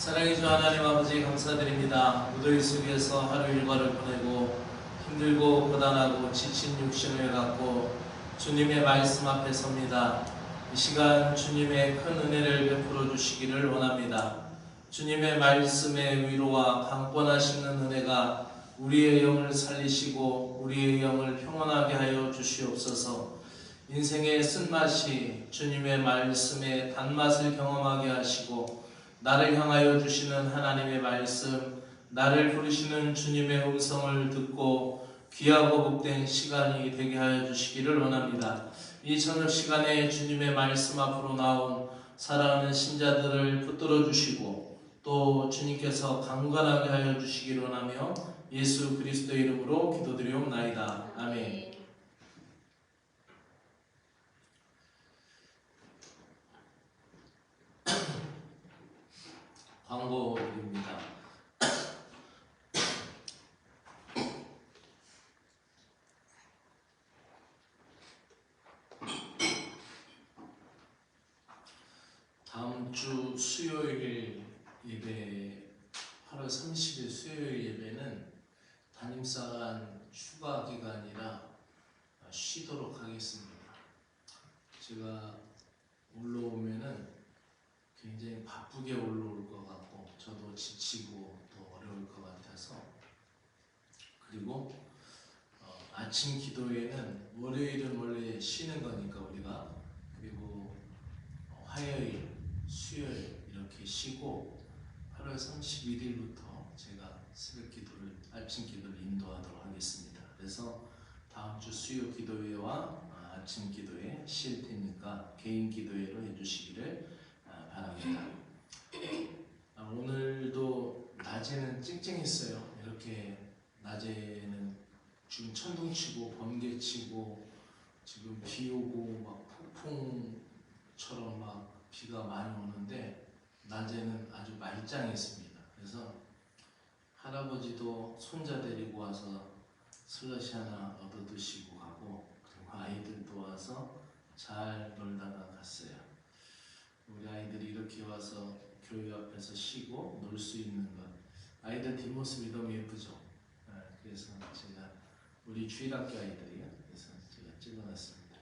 사랑의 주 하나님 아버지 감사드립니다. 무더위 속에서 하루 일과를 보내고 힘들고 고단하고 지친 육신을 갖고 주님의 말씀 앞에 섭니다. 이 시간 주님의 큰 은혜를 베풀어 주시기를 원합니다. 주님의 말씀의 위로와 강권하시는 은혜가 우리의 영을 살리시고 우리의 영을 평안하게 하여 주시옵소서. 인생의 쓴맛이 주님의 말씀의 단맛을 경험하게 하시고 나를 향하여 주시는 하나님의 말씀, 나를 부르시는 주님의 음성을 듣고 귀하고 복된 시간이 되게 하여 주시기를 원합니다. 이 저녁 시간에 주님의 말씀 앞으로 나온 사랑하는 신자들을 붙들어 주시고 또 주님께서 강건하게 하여 주시기를 원하며 예수 그리스도의 이름으로 기도드리옵나이다. 아멘. 광고입니다. 다음 주 수요일 예배, 8월 30일 수요일 예배는 담임사관 휴가 기간이라 쉬도록 하겠습니다. 제가 올라오면은 굉장히 바쁘게 올라올 것 같고 저도 지치고 또 어려울 것 같아서, 그리고 아침 기도회는 월요일은 원래 쉬는 거니까 우리가, 그리고 화요일, 수요일 이렇게 쉬고 8월 31일부터 제가 새벽 기도를, 아침 기도를 인도하도록 하겠습니다. 그래서 다음 주 수요 기도회와 아침 기도회 쉴 테니까 개인 기도회로 해주시기를 바랍니다. 오늘도 낮에는 찡찡했어요. 이렇게 낮에는 지금 천둥치고 번개치고 지금 비 오고 막 폭풍처럼 막 비가 많이 오는데 낮에는 아주 말짱했습니다. 그래서 할아버지도 손자 데리고 와서 슬러시 하나 얻어 드시고 가고, 그리고 아이들도 와서 잘 놀다가 갔어요. 우리 아이들이 이렇게 와서 교회 앞에서 쉬고 놀 수 있는 것, 아이들 뒷모습이 너무 예쁘죠. 그래서 제가 우리 주일학교 아이들이요, 그래서 제가 찍어놨습니다.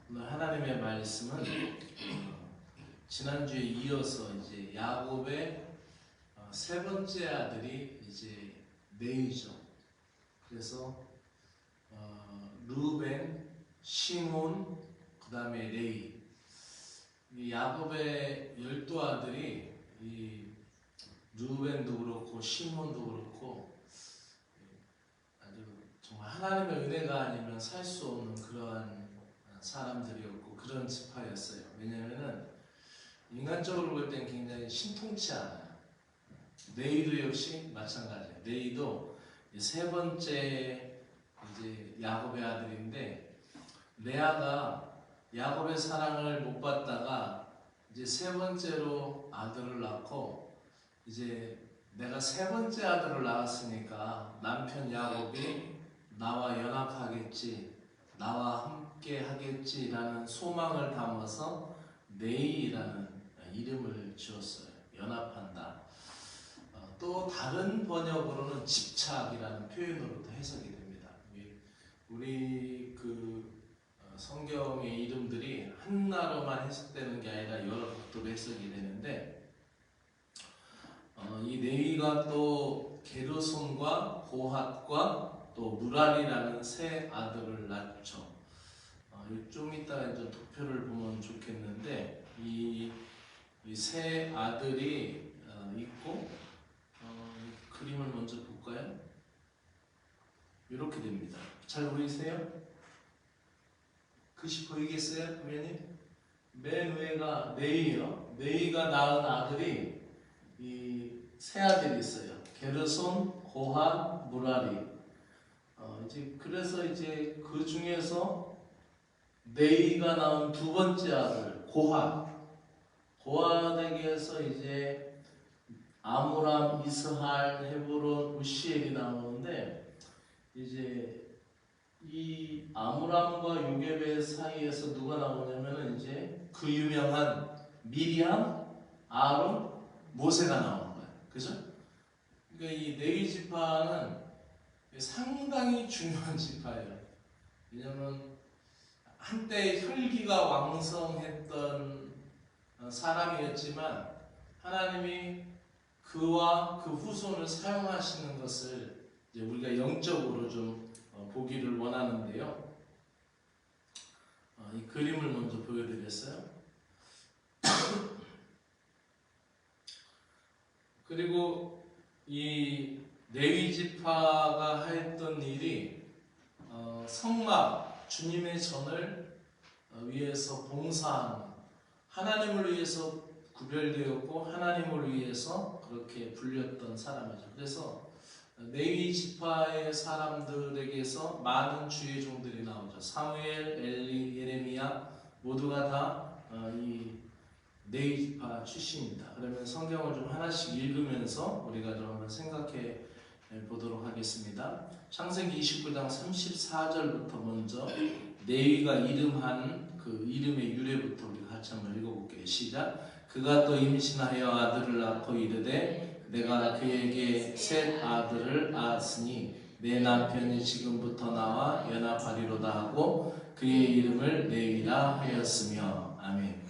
오늘 하나님의 말씀은 지난주에 이어서 이제 야곱의 세 번째 아들이 이제 레위죠. 그래서 루벤, 시몬, 그 다음에 레위. 이 야곱의 12아들이 이 루벤도 그렇고 시몬도 그렇고 아주 정말 하나님의 은혜가 아니면 살 수 없는 그러한 사람들이었고 그런 지파였어요. 왜냐하면은 인간적으로 볼 땐 굉장히 신통치 않아요. 레위도 역시 마찬가지예요. 레위도 세 번째 이제 야곱의 아들인데, 레아가 야곱의 사랑을 못 받다가 이제 세 번째로 아들을 낳고, 이제 내가 세 번째 아들을 낳았으니까 남편 야곱이 나와 연합하겠지, 나와 함께 하겠지라는 소망을 담아서 네이라는 이름을 지었어요. 연합한다. 또 다른 번역으로는 집착이라는 표현으로도 해석이 됩니다. 우리 성경의 이름들이 하나로만 해석되는 게 아니라 여러 각도로 해석이 되는데, 이 레위가 또 게르솜과 고핫과 또 무랄이라는 세 아들을 낳죠. 좀 이따 좀 도표를 보면 좋겠는데, 이 세 아들이 있고, 그림을 먼저 볼까요? 이렇게 됩니다. 잘 보이세요? 글씨 보이겠어요? 화면이? 맨 위가 네이요. 네이가 낳은 아들이 이 세 아들이 있어요. 게르솜, 고핫, 무라리. 그래서 이제 그 중에서 네이가 낳은 두 번째 아들 고핫에게서 이제 아므람, 이스할, 헤브론, 우시엘이 나오는데, 이제 이 아므람과 요게벳 사이에서 누가 나오냐면은 이제 그 유명한 미리암, 아론, 모세가 나오는 거예요. 그죠? 그러니까 이 레위 지파는 상당히 중요한 지파예요. 왜냐하면 한때 혈기가 왕성했던 사람이었지만 하나님이 그와 그 후손을 사용하시는 것을 이제 우리가 영적으로 좀 보기를 원하는데요. 이 그림을 먼저 보여드렸어요. 그리고 이 레위 지파가 했던 일이 성막 주님의 전을 위해서 봉사하는, 하나님을 위해서 구별되었고 하나님을 위해서 그렇게 불렸던 사람이죠. 그래서 레위 지파의 사람들에게서 많은 주의 종들이 나오죠. 사무엘, 엘리, 예레미야 모두가 다 이 레위 지파 출신입니다. 그러면 성경을 좀 하나씩 읽으면서 우리가 좀 한번 생각해 보도록 하겠습니다. 창세기 29장 34절부터 먼저 레위가 이름한 그 이름의 유래부터 우리가 같이 한번 읽어볼게요. 시작. 그가 또 임신하여 아들을 낳고 이르되 내가 그에게 셋 아들을 낳았으니 내 남편이 지금부터 나와 연합하리로다 하고 그의 이름을 레위라 하였으며. 아멘.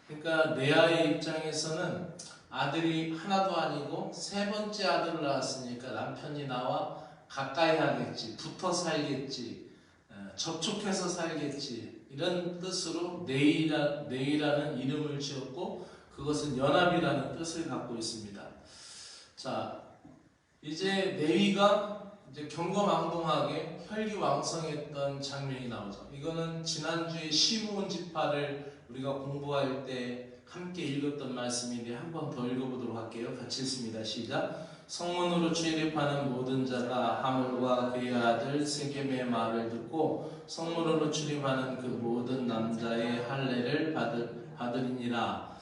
그러니까 레아의 입장에서는 아들이 하나도 아니고 세 번째 아들을 낳았으니까 남편이 나와 가까이 하겠지, 붙어 살겠지, 접촉해서 살겠지, 이런 뜻으로 레위라는 이름을 지었고 그것은 연합이라는 뜻을 갖고 있습니다. 자, 이제 레위가 이제 경거망동하게 혈기왕성했던 장면이 나오죠. 이거는 지난주에 시므온 지파를 우리가 공부할 때 함께 읽었던 말씀인데 한 번 더 읽어보도록 할게요. 같이 읽습니다. 시작. 성문으로 출입하는 모든 자가 하물과 그의 아들 세겜의 말을 듣고 성문으로 출입하는 그 모든 남자의 할례를 받으리니라.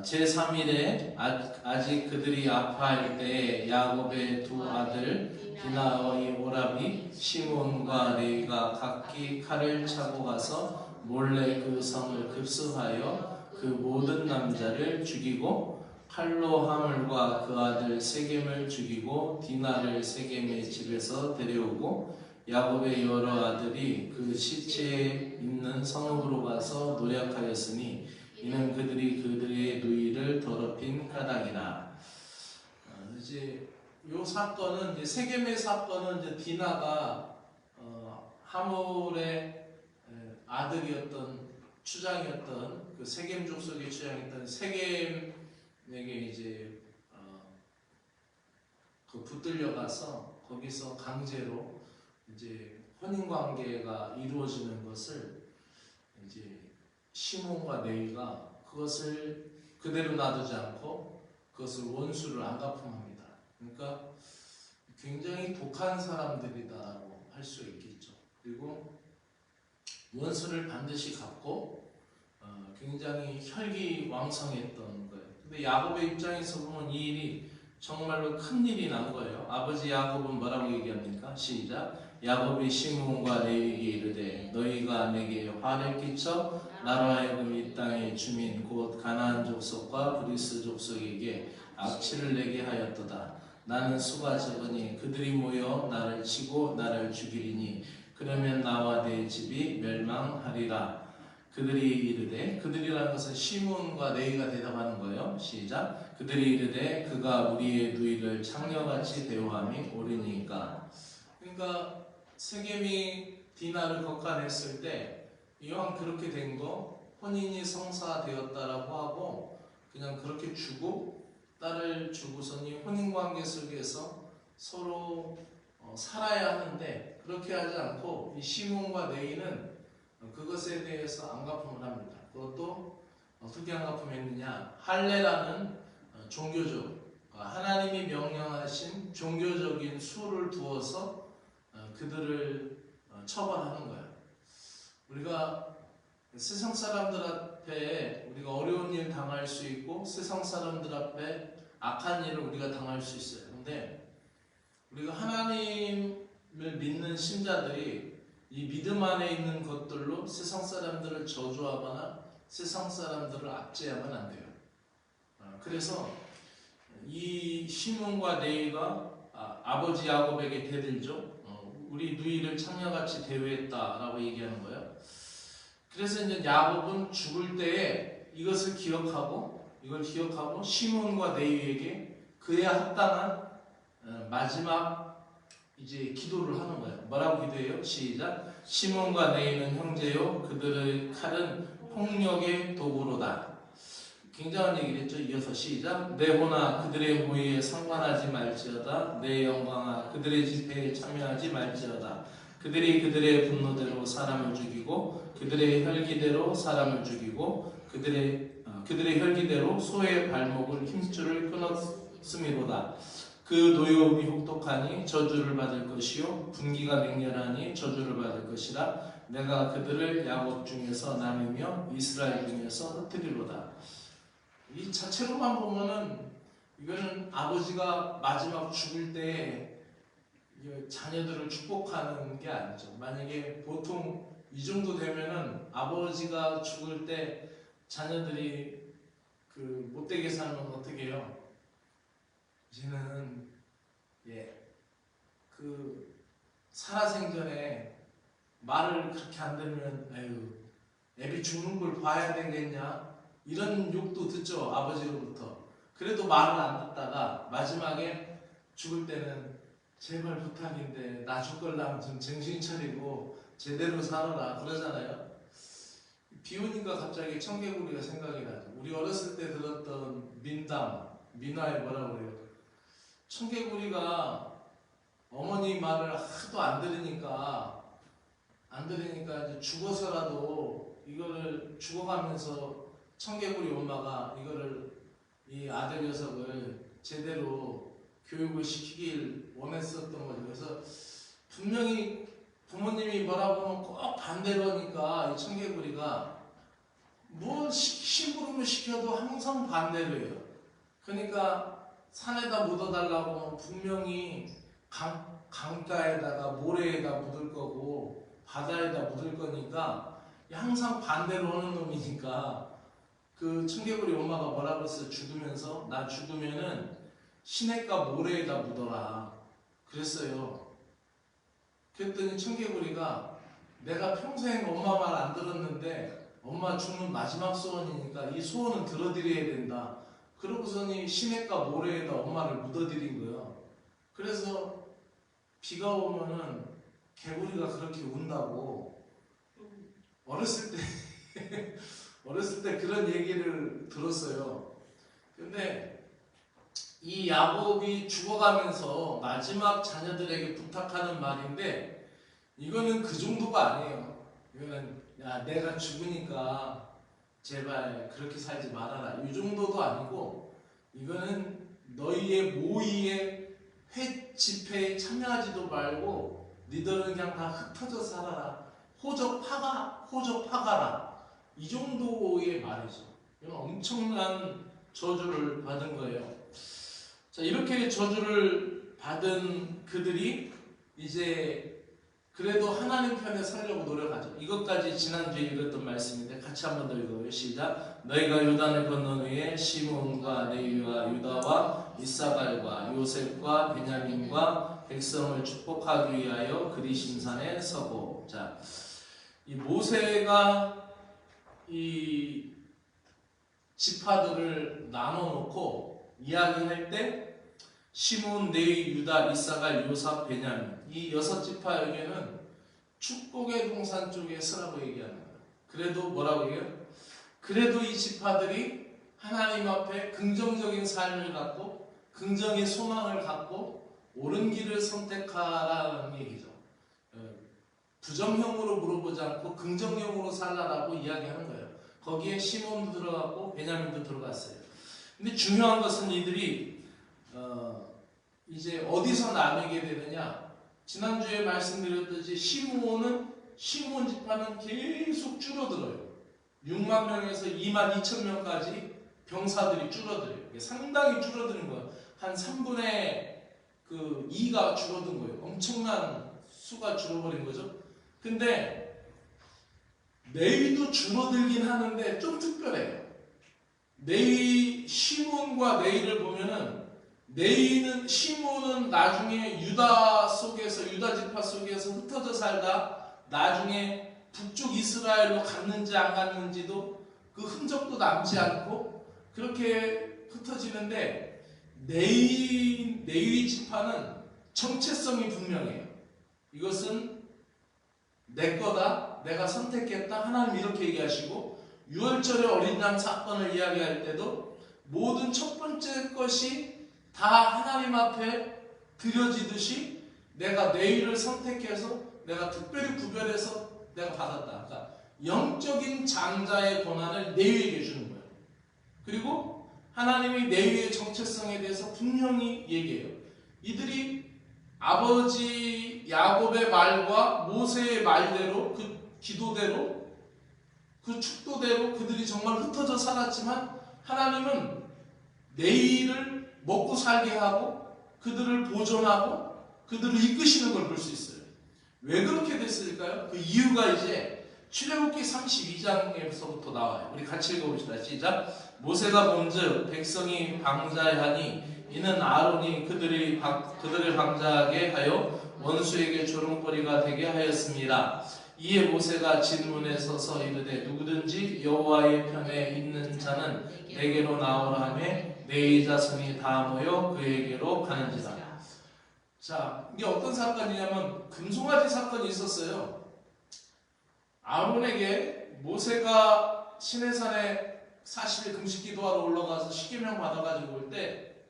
제3일에 아직 그들이 아파할 때에 야곱의 두 아들 디나의 오라비 시몬과 레위가 각기 칼을 차고 가서 몰래 그 성을 급습하여 그 모든 남자를 죽이고 칼로 하물과 그 아들 세겜을 죽이고 디나를 세겜의 집에서 데려오고 야곱의 여러 아들이 그 시체에 있는 성읍으로 가서 노력하였으니 이는 그들의 누이를 더럽힌 까닭이라. 이제 요 사건은 이제 세겜의 사건은 이제 디나가 하몰의 아들이었던 추장이었던 그 세겜 족속의 추장이었던 세겜에게 이제 그 붙들려 가서 거기서 강제로 이제 혼인 관계가 이루어지는 것을 이제 시몬과 레위가 그것을 그대로 놔두지 않고 그것을 원수를 안갚음합니다. 그러니까 굉장히 독한 사람들이다라고 할 수 있겠죠. 그리고 원수를 반드시 갚고 굉장히 혈기왕성했던 거예요. 근데 야곱의 입장에서 보면 이 일이 정말로 큰 일이 난 거예요. 아버지 야곱은 뭐라고 얘기합니까? 시작. 야곱이 시므온과 레위에게 이르되 너희가 내게 화를 끼쳐 나로 하여금 이 땅의 주민 곧 가나안 족속과 브리스 족속에게 악취를 내게 하였도다. 나는 수가 적으니 그들이 모여 나를 치고 나를 죽이리니 그러면 나와 내 집이 멸망하리라. 그들이 이르되, 그들이라는 것은 시므온과 레위가 대답하는 거예요. 시작. 그들이 이르되 그가 우리의 누이를 창녀같이 대우함이 옳으니까. 그러니까 세겜이 디나를 거간했을 때 이왕 그렇게 된 거 혼인이 성사되었다라고 하고 그냥 그렇게 주고 딸을 주고서니 혼인관계 속에서 서로 살아야 하는데 그렇게 하지 않고 이 시몬과 레위는 그것에 대해서 안갚음을 합니다. 그것도 어떻게 안갚음했느냐? 할례라는 종교적 하나님이 명령하신 종교적인 수를 두어서 그들을 처벌하는 거예요. 우리가 세상 사람들 앞에 우리가 어려운 일 당할 수 있고 세상 사람들 앞에 악한 일을 우리가 당할 수 있어요. 그런데 우리가 하나님을 믿는 신자들이 이 믿음 안에 있는 것들로 세상 사람들을 저주하거나 세상 사람들을 압제하면 안 돼요. 그래서 이 시몬과 레위가 아버지 야곱에게 대들죠. 우리 누이를 창녀같이 대우했다라고 얘기하는 거예요. 그래서 이제 야곱은 죽을 때에 이것을 기억하고 시몬과 레위에게 그에 합당한 마지막 이제 기도를 하는 거예요. 뭐라고 기도해요? 시작. 시몬과 레위는 형제요, 그들의 칼은 폭력의 도구로다. 굉장한 얘기를 했죠. 이어서 시작. 내 호나 그들의 모의에 상관하지 말지어다. 내 영광아 그들의 집회에 참여하지 말지어다. 그들이 그들의 분노대로 사람을 죽이고 그들의 혈기대로 사람을 죽이고 그들의 혈기대로 소의 발목을 힘줄을 끊었음이로다. 그 노여움이 혹독하니 저주를 받을 것이요 분기가 맹렬하니 저주를 받을 것이라. 내가 그들을 야곱 중에서 나누며 이스라엘 중에서 흩트리로다. 이 자체로만 보면은 이거는 아버지가 마지막 죽을 때 자녀들을 축복하는 게 아니죠. 만약에 보통 이 정도 되면은 아버지가 죽을 때 자녀들이 못되게 살면 어떻게 해요? 이제는 살아생전에 말을 그렇게 안 들으면 아유 애비 죽는 걸 봐야 되겠냐 이런 욕도 듣죠. 아버지로부터. 그래도 말을 안 듣다가 마지막에 죽을 때는 제발 부탁인데 나 죽걸랑 좀 정신 차리고 제대로 살아라 그러잖아요. 비 오니까 갑자기 청개구리가 생각이 나죠. 우리 어렸을 때 들었던 민화에 뭐라고 그래요? 청개구리가 어머니 말을 하도 안 들으니까 이제 죽어서라도 이거를 죽어가면서 청개구리 엄마가 이 아들 녀석을 제대로 교육을 시키길 원했었던 거죠. 그래서 분명히 부모님이 뭐라고 하면 꼭 반대로 하니까 이 청개구리가 뭐 심부름을 시켜도 항상 반대로 해요. 그러니까 산에다 묻어달라고 하면 분명히 강가에다가 모래에다 묻을 거고 바다에다 묻을 거니까 항상 반대로 하는 놈이니까 그 청개구리 엄마가 뭐라고 했어요? 죽으면서 나 죽으면은 시냇가 모래에다 묻어라 그랬어요. 그랬더니 청개구리가 내가 평생 엄마 말 안 들었는데 엄마 죽는 마지막 소원이니까 이 소원은 들어드려야 된다. 그러고서니 시냇가 모래에다 엄마를 묻어드린 거예요. 그래서 비가 오면은 개구리가 그렇게 운다고 어렸을 때 그런 얘기를 들었어요. 근데 이 야곱이 죽어가면서 마지막 자녀들에게 부탁하는 말인데 이거는 그 정도가 아니에요. 이거는 야 내가 죽으니까 제발 그렇게 살지 말아라 이 정도도 아니고 이거는 너희의 모의에 집회에 참여하지도 말고 니들은 그냥 다 흩어져 살아라. 호적 파가라. 이 정도의 말이죠. 이건 엄청난 저주를 받은 거예요. 자, 이렇게 저주를 받은 그들이 이제 그래도 하나님 편에 서려고 노력하죠. 이것까지 지난주에 읽었던 말씀인데 같이 한번 더 읽어요. 시작. 너희가 요단을 건넌 후에 시몬과 레위와 유다와 이사갈과 요셉과 베냐민과 백성을 축복하기 위하여 그리심산에 서고. 자, 이 모세가 이 지파들을 나눠놓고 이야기할 때 시몬, 레위, 유다, 이사갈, 요셉, 베냐민 이 6지파에게는 축복의 동산 쪽에 서라고 얘기하는 거예요. 그래도 뭐라고 해요? 그래도 이 지파들이 하나님 앞에 긍정적인 삶을 갖고 긍정의 소망을 갖고 옳은 길을 선택하라는 얘기죠. 부정형으로 물어보지 않고 긍정형으로 살라라고 이야기하는 거예요. 거기에 시몬도 들어갔고 베냐민도 들어갔어요. 근데 중요한 것은 이들이 이제 어디서 나누게 되느냐? 지난주에 말씀드렸듯이 시몬 지파는 계속 줄어들어요. 6만 명에서 2만 2천 명까지 병사들이 줄어들어요. 상당히 줄어드는 거예요. 한 3분의 2가 줄어든 거예요. 엄청난 수가 줄어버린 거죠. 근데 레위도 줄어들긴 하는데 좀 특별해요. 시몬과 레위를 보면은 시므온은 나중에 유다 지파 속에서 흩어져 살다 나중에 북쪽 이스라엘로 갔는지 안 갔는지도 그 흔적도 남지 않고 그렇게 흩어지는데, 레위 지파는 정체성이 분명해요. 이것은 내 거다, 내가 선택했다, 하나님 이렇게 얘기하시고, 유월절의 어린 양 사건을 이야기할 때도 모든 첫 번째 것이 다 하나님 앞에 드려지듯이 내가 레위를 선택해서 내가 특별히 구별해서 내가 받았다. 그러니까 영적인 장자의 권한을 레위에게 주는 거예요. 그리고 하나님이 레위의 정체성에 대해서 분명히 얘기해요. 이들이 아버지 야곱의 말과 모세의 말대로, 그 기도대로, 그 축도대로 그들이 정말 흩어져 살았지만, 하나님은 레위를 먹고 살게 하고 그들을 보존하고 그들을 이끄시는 걸 볼 수 있어요. 왜 그렇게 됐을까요? 그 이유가 이제 출애굽기 32장에서부터 나와요. 우리 같이 읽어봅시다. 시작. 모세가 본즉 백성이 방자하니 이는 아론이 그들을 방자하게 하여 원수에게 조롱거리가 되게 하였습니다. 이에 모세가 진문에 서서 이르되 누구든지 여호와의 편에 있는 자는 내게로 나오라 하매 네 자손이 다 모여 그에게로 가는지라. 자, 이게 어떤 사건이냐면 금송아지 사건이 있었어요. 아론에게 모세가 시내산에 40일 금식 기도하러 올라가서 십계명 받아가지고 올 때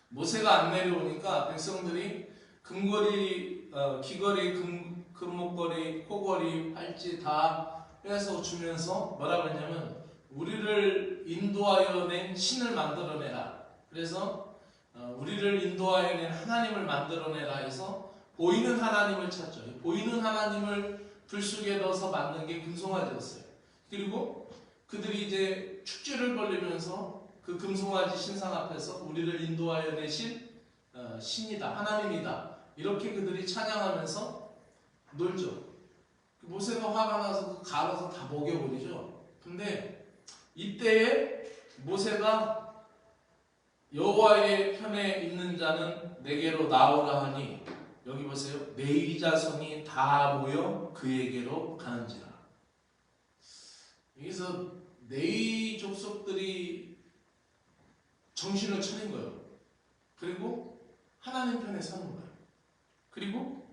모세가 안 내려오니까 백성들이 금거리, 귀걸이, 금목걸이, 코걸이, 팔찌 다 빼서 주면서 뭐라고 했냐면 우리를 인도하여 낸 신을 만들어내라. 그래서 우리를 인도하여 낸 하나님을 만들어내라 해서 보이는 하나님을 찾죠. 보이는 하나님을 불 속에 넣어서 만든 게 금송아지였어요. 그리고 그들이 이제 축제를 벌리면서 그 금송아지 신상 앞에서 우리를 인도하여 내신 신이다, 하나님이다, 이렇게 그들이 찬양하면서 놀죠. 모세가 화가 나서 갈아서 다 먹여버리죠. 근데 이때에 모세가 여호와의 편에 있는 자는 내게로 나오라 하니, 여기 보세요. 네 자손이 다 모여 그에게로 가는지라. 여기서 네 족속들이 정신을 차린 거예요. 그리고 하나님 편에 서는 거예요. 그리고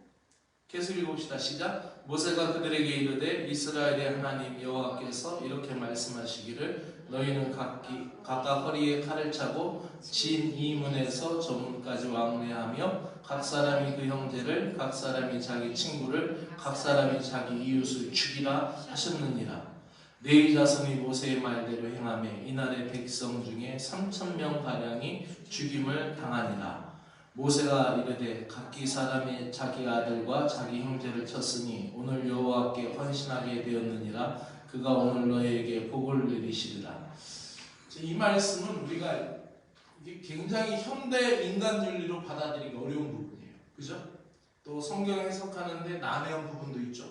계속 읽어봅시다. 시작. 모세가 그들에게 이르되 이스라엘의 하나님 여호와께서 이렇게 말씀하시기를 너희는 각각 허리에 칼을 차고 진 이 문에서 저 문까지 왕래하며 각 사람이 그 형제를, 각 사람이 자기 친구를, 각 사람이 자기 이웃을 죽이라 하셨느니라. 네 자손이 모세의 말대로 행하며 이날의 백성 중에 3,000명 가량이 죽임을 당하니라. 모세가 이르되 각기 사람이 자기 아들과 자기 형제를 쳤으니 오늘 여호와께 헌신하게 되었느니라. 그가 오늘 너희에게 복을 내리시리라. 이 말씀은 우리가 굉장히 현대 인간윤리로 받아들이기 어려운 부분이에요. 그죠? 또 성경 해석하는데 난해한 부분도 있죠.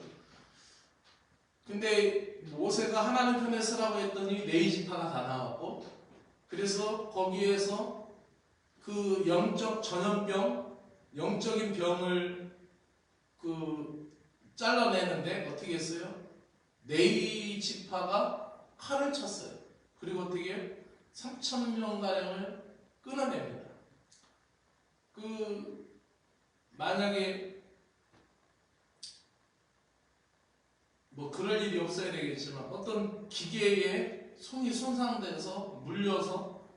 근데 모세가 하나님 편에 서라고 했더니 네 지파가 다 나왔고, 그래서 거기에서 그 영적 전염병, 영적인 병을 잘라내는데 어떻게 했어요? 네 지파가 칼을 쳤어요. 그리고 어떻게 3,000명가량을 끊어냅니다. 만약에 그럴 일이 없어야 되겠지만 어떤 기계에 손이 손상돼서 물려서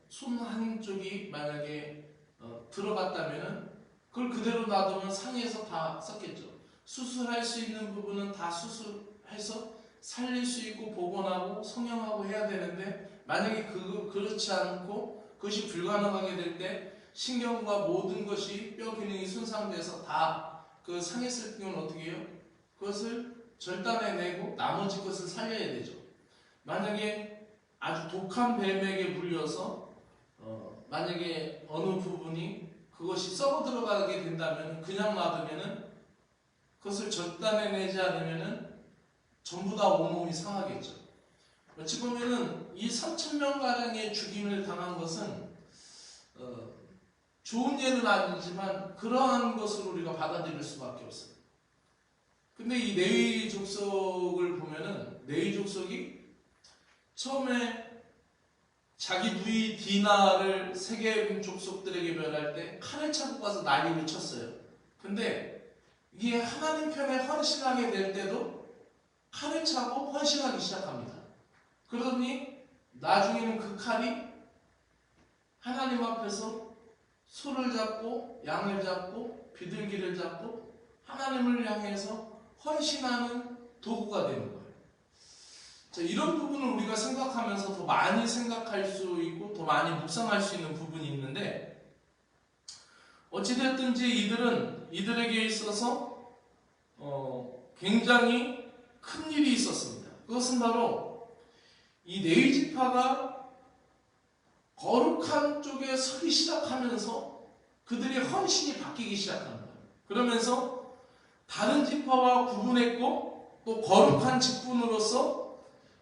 손 한쪽이 만약에 들어갔다면 그걸 그대로 놔두면 상해서 다 썩겠죠. 수술할 수 있는 부분은 다 수술해서 살릴 수 있고 복원하고 성형하고 해야 되는데, 만약에 그렇지 않고 그것이 불가능하게 될 때 신경과 모든 것이 뼈 기능이 손상돼서 다 그 상했을 경우는 어떻게 해요? 그것을 절단해내고 나머지 것을 살려야 되죠. 만약에 아주 독한 뱀에게 물려서 만약에 어느 부분이 그것이 썩어 들어가게 된다면 그냥 놔두면은 그것을 절단해내지 않으면은 전부 다 온몸이 상하겠죠. 어찌 보면은 이 3,000명 가량의 죽임을 당한 것은 좋은 예는 아니지만 그러한 것을 우리가 받아들일 수밖에 없어요. 근데 이 네위 족속을 보면은 네위 족속이 처음에 자기 누이 디나를 세겜 족속들에게 멸할 때 칼을 차고 가서 난리를 쳤어요. 근데 이게 하나님 편에 헌신하게 될 때도 칼을 차고 헌신하기 시작합니다. 그러더니 나중에는 그 칼이 하나님 앞에서 소를 잡고 양을 잡고 비둘기를 잡고 하나님을 향해서 헌신하는 도구가 되는 거예요. 자, 이런 부분을 우리가 생각하면서 더 많이 생각할 수 있고 더 많이 묵상할 수 있는 부분이 있는데, 어찌됐든지 이들에게 있어서 굉장히 큰 일이 있었습니다. 그것은 바로 이 네위 지파가 거룩한 쪽에 서기 시작하면서 그들의 헌신이 바뀌기 시작한 거예요. 그러면서 다른 지파와 구분했고 또 거룩한 직분으로서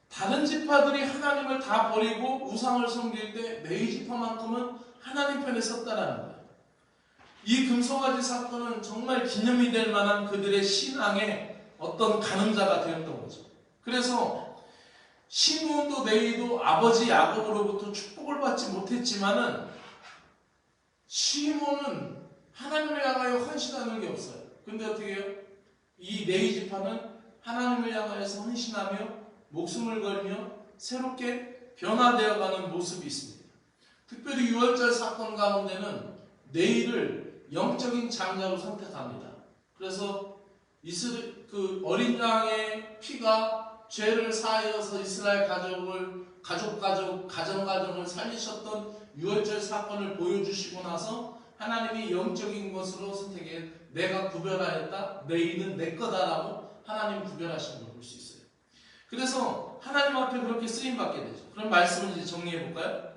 다른 지파들이 하나님을 다 버리고 우상을 섬길 때 네위 지파만큼은 하나님 편에 섰다라는 거예요. 이 금송아지 사건은 정말 기념이 될 만한 그들의 신앙의 어떤 가늠자가 되었던 거죠. 그래서 시므온도 네위도 아버지 야곱으로부터 축복을 받지 못했지만은 시므온은 하나님을 향하여 헌신하는 게 없어요. 근데 어떻게 해요? 이 네위 지파는 하나님을 향하여서 헌신하며 목숨을 걸며 새롭게 변화되어가는 모습이 있습니다. 특별히 유월절 사건 가운데는 네위를 영적인 장자로 선택합니다. 그래서 그 어린 양의 피가 죄를 사하여서 이스라엘 가정을 살리셨던 유월절 사건을 보여주시고 나서 하나님이 영적인 것으로 선택해 내가 구별하였다, 네위는 내 거다라고 하나님 구별하신 걸 볼 수 있어요. 그래서 하나님 앞에 그렇게 쓰임받게 되죠. 그럼 말씀을 이제 정리해 볼까요?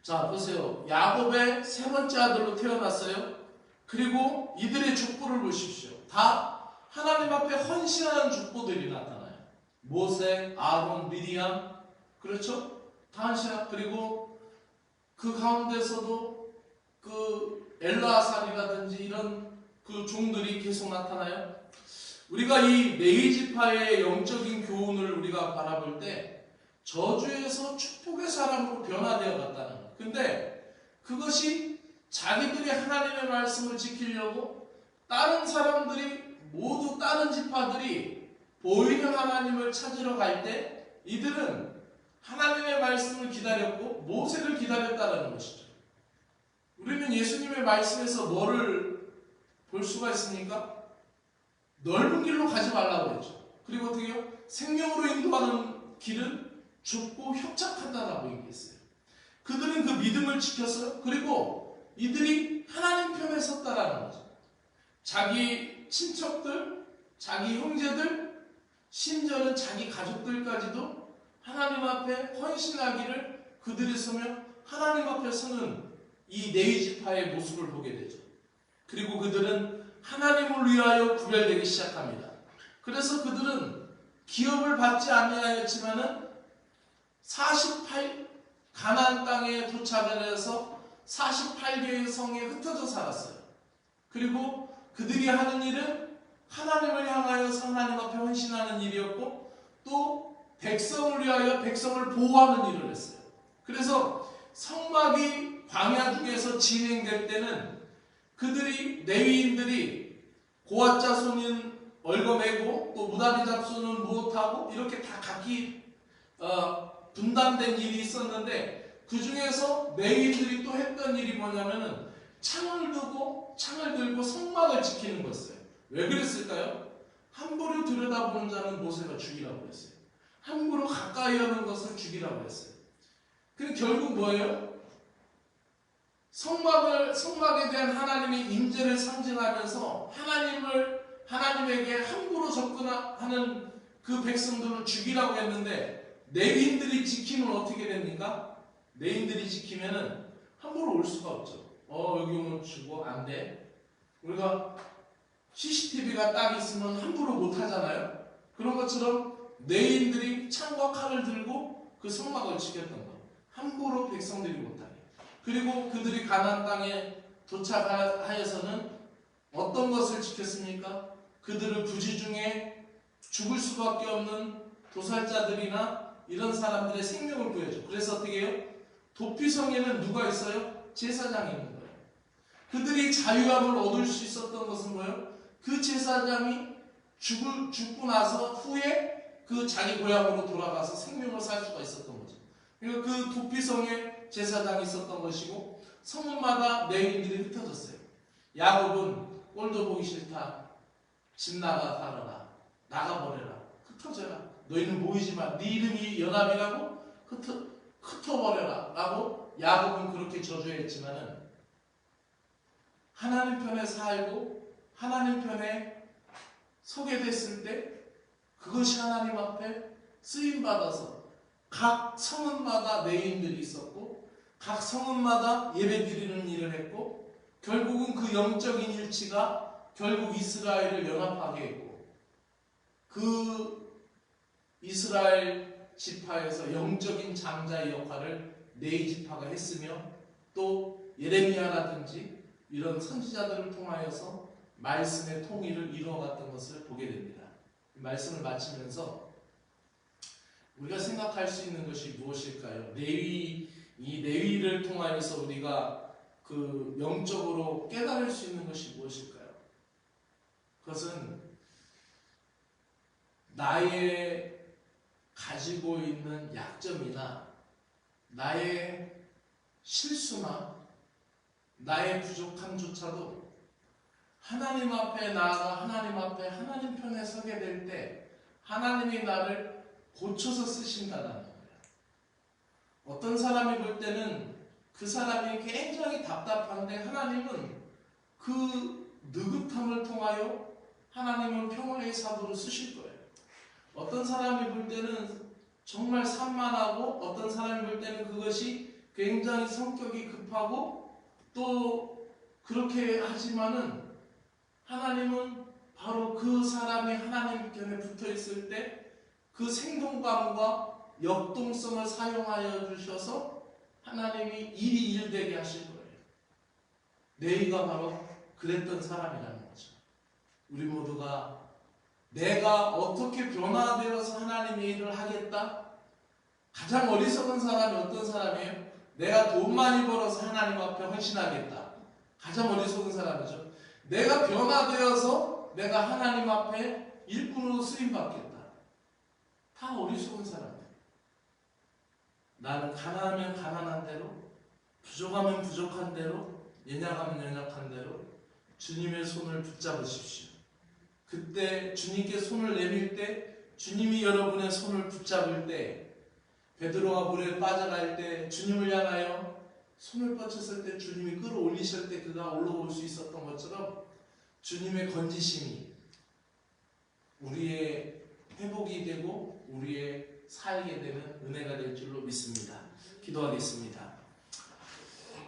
자, 보세요. 야곱의 세 번째 아들로 태어났어요. 그리고 이들의 족보를 보십시오. 다 하나님 앞에 헌신하는 족보들이 나타나요. 모세, 아론, 미디안, 그렇죠? 다 헌신하고, 그리고 그 가운데서도 그 엘라살이라든지 이런 그 종들이 계속 나타나요. 우리가 이 네위 지파의 영적인 교훈을 우리가 바라볼 때 저주에서 축복의 사람으로 변화되어 갔다는 거예요. 근데 그것이 자기들이 하나님의 말씀을 지키려고 다른 사람들이 모두 다른 지파들이 보이는 하나님을 찾으러 갈 때 이들은 하나님의 말씀을 기다렸고 모세를 기다렸다는 것이죠. 우리는 예수님의 말씀에서 뭐를 볼 수가 있습니까? 넓은 길로 가지 말라고 그랬죠. 그리고 어떻게 해요? 생명으로 인도하는 길은 좁고 협착하다라고 얘기했어요. 그들은 그 믿음을 지켰어요. 그리고 이들이 하나님 편에 섰다라는 거죠. 자기 친척들, 자기 형제들, 심지어는 자기 가족들까지도 하나님 앞에 헌신하기를 그들이 서며 하나님 앞에 서는 이 네위 지파의 모습을 보게 되죠. 그리고 그들은 하나님을 위하여 구별되기 시작합니다. 그래서 그들은 기업을 받지 아니하였지만은 가나안 땅에 도착을 해서 48개의 성에 흩어져 살았어요. 그리고 그들이 하는 일은 하나님을 향하여서 하나님 앞에 헌신하는 일이었고 또 백성을 위하여 백성을 보호하는 일을 했어요. 그래서 성막이 광야 중에서 진행될 때는 그들이 레위인들이 고앗 자손은 얽어매고 또 무다리 잡손은 무엇하고 이렇게 다 각기 분담된 일이 있었는데 그 중에서 레위인들이 또 했던 일이 뭐냐면은 창을 들고 성막을 지키는 거였어요. 왜 그랬을까요? 함부로 들여다보는 자는 모세가 죽이라고 했어요. 함부로 가까이 하는 것을 죽이라고 했어요. 그 결국 뭐예요? 성막에 대한 하나님의 임재를 상징하면서 하나님에게 함부로 접근하는 그 백성들을 죽이라고 했는데 레위인들이 지키면 어떻게 됩니까? 레위인들이 지키면은 함부로 올 수가 없죠. 여기 오면 죽어 안 돼. 우리가 CCTV가 딱 있으면 함부로 못 하잖아요. 그런 것처럼 레위인들이 창과 칼을 들고 그 성막을 지켰던 거. 함부로 백성들이 못하게. 그리고 그들이 가나안 땅에 도착하여서는 어떤 것을 지켰습니까? 그들을 부지 중에 죽을 수밖에 없는 도살자들이나 이런 사람들의 생명을 구해줘. 그래서 어떻게 해요? 도피성에는 누가 있어요? 제사장이 있는 거예요. 그들이 자유함을 얻을 수 있었던 것은 뭐예요? 그 제사장이 죽고 나서 후에 그 자기 고향으로 돌아가서 생명을 살 수가 있었던 거죠. 그러니까 그 도피성에 제사장이 있었던 것이고, 성문마다 레위인들이 흩어졌어요. 야곱은 꼴도 보기 싫다. 집 나가 살아라. 나가버려라. 흩어져라. 너희는 모이지만 네 이름이 연합이라고 흩어버려라 라고 야곱은 그렇게 저주했지만은, 하나님 편에 살고 하나님 편에 서게 됐을 때 그것이 하나님 앞에 쓰임받아서 각 성읍마다 레위인들이 있었고, 각 성읍마다 예배드리는 일을 했고, 결국은 그 영적인 일치가 결국 이스라엘을 연합하게 했고, 그 이스라엘 지파에서 영적인 장자의 역할을 네 지파가 했으며, 또 예레미야라든지 이런 선지자들을 통하여서 말씀의 통일을 이루어갔던 것을 보게 됩니다. 말씀을 마치면서 우리가 생각할 수 있는 것이 무엇일까요? 이 레위를 통하여서 우리가 그 영적으로 깨달을 수 있는 것이 무엇일까요? 그것은 나의 가지고 있는 약점이나 나의 실수나 나의 부족함조차도 하나님 앞에 나아가 하나님 앞에 하나님 편에 서게 될 때 하나님이 나를 고쳐서 쓰신다는 거예요. 어떤 사람이 볼 때는 그 사람이 굉장히 답답한데, 하나님은 그 느긋함을 통하여 하나님은 평화의 사도로 쓰실 거예요. 어떤 사람이 볼 때는 정말 산만하고, 어떤 사람이 볼 때는 그것이 굉장히 성격이 급하고, 또 그렇게 하지만은 하나님은 바로 그 사람이 하나님 편에 붙어 있을 때 그 생동감과 역동성을 사용하여 주셔서 하나님이 일이 일되게 하실 거예요. 레위가 바로 그랬던 사람이라는 거죠. 우리 모두가 내가 어떻게 변화되어서 하나님의 일을 하겠다? 가장 어리석은 사람이 어떤 사람이에요? 내가 돈 많이 벌어서 하나님 앞에 헌신하겠다. 가장 어리석은 사람이죠. 내가 변화되어서 내가 하나님 앞에 일꾼으로 쓰임받겠다. 다 어리석은 사람이에요. 나는 가난하면 가난한 대로, 부족하면 부족한 대로, 연약하면 연약한 대로 주님의 손을 붙잡으십시오. 그때 주님께 손을 내밀 때, 주님이 여러분의 손을 붙잡을 때, 베드로가 물에 빠져갈 때 주님을 향하여 손을 뻗쳤을 때 주님이 끌어올리실 때 그가 올라올 수 있었던 것처럼, 주님의 건지심이 우리의 회복이 되고 우리의 살게 되는 은혜가 될 줄로 믿습니다. 기도하겠습니다.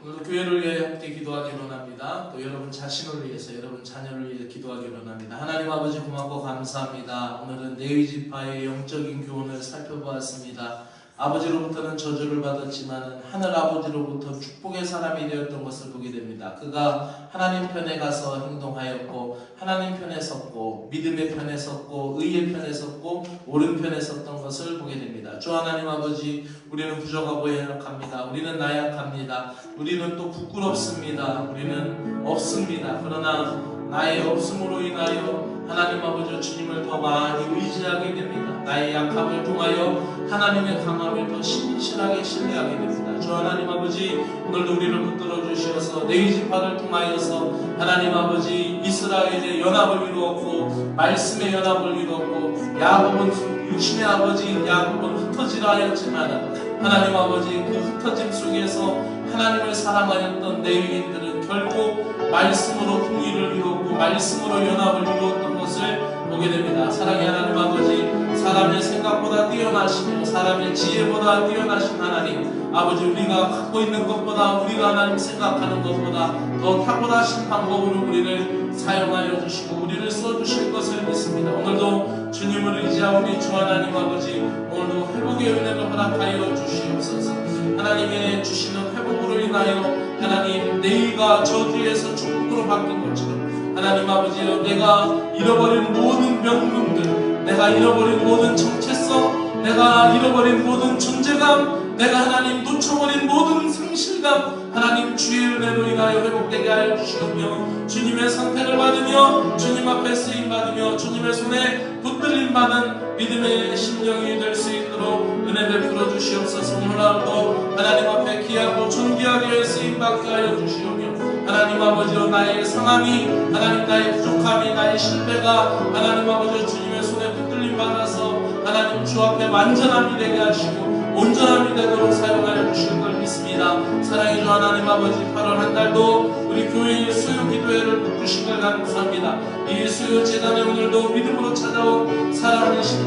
오늘도 교회를 위해 함께 기도하기로 합니다. 또 여러분 자신을 위해서, 여러분 자녀를 위해 기도하기로 합니다. 하나님 아버지 고맙고 감사합니다. 오늘은 레위 지파의 영적인 교훈을 살펴보았습니다. 아버지로부터는 저주를 받았지만 하늘 아버지로부터 축복의 사람이 되었던 것을 보게 됩니다. 그가 하나님 편에 가서 행동하였고, 하나님 편에 섰고, 믿음의 편에 섰고, 의의 편에 섰고, 옳은 편에 섰던 것을 보게 됩니다. 주 하나님 아버지, 우리는 부족하고 연약합니다. 우리는 나약합니다. 우리는 또 부끄럽습니다. 우리는 없습니다. 그러나 나의 없음으로 인하여 하나님 아버지 주님을 더 많이 의지하게 됩니다. 나의 약함을 통하여 하나님의 강함을 더 신실하게 신뢰하게 됩니다. 주 하나님 아버지, 오늘도 우리를 붙들어 주시어서 레위 지파를 통하여서 하나님 아버지 이스라엘의 연합을 이루었고, 말씀의 연합을 이루었고, 야곱은 육신의 아버지 야곱은 흩어지라 하였지만 하나님 아버지 그 흩어짐 속에서 하나님을 사랑하였던 레위인들은 결국 말씀으로 통일을 이루었고 말씀으로 연합을 이루었던 것을 보게 됩니다. 사랑의 하나님 아버지, 사람의 생각보다 뛰어나시며 사람의 지혜보다 뛰어나신 하나님 아버지, 우리가 갖고 있는 것보다, 우리가 하나님 생각하는 것보다 더 탁월하신 방법으로 우리를 사용하여 주시고 우리를 써주실 것을 믿습니다. 오늘도 주님을 의지하오니 주 하나님 아버지, 오늘도 회복의 은혜를 허락하여 주시옵소서. 하나님의 주시는 회복으로 인하여 하나님 내일과 저주에서 축복으로 바뀐 것처럼 하나님 아버지여 내가 잃어버린 모든 명분들, 내가 잃어버린 모든 정체성, 내가 잃어버린 모든 존재감, 내가 하나님 놓쳐버린 모든 상실감 하나님 주의 은혜로 인하여 회복되게 하여 주시며 주님의 선택을 받으며 주님 앞에 쓰임받으며 주님의 손에 붙들림 받은 믿음의 심령이 될 수 있도록 은혜 베풀어 주시옵소서. 오늘날도 하나님 앞에 귀하고 존귀하게 쓰임받게 하여 주시오며 하나님 아버지로 나의 상함이 하나님 나의 부족함이 나의 실패가 하나님 아버지 주님의 손에 붙들림 받아서 하나님 주 앞에 완전함이 되게 하시고 온전함이 되도록 사용하여 주실 걸 믿습니다. 사랑해 주 하나님 아버지 8월 한 달도 우리 교회의 수요 기도회를 붙드신 걸 감사합니다. 이 수요 재단에 오늘도 믿음으로 찾아온 사랑하는 심령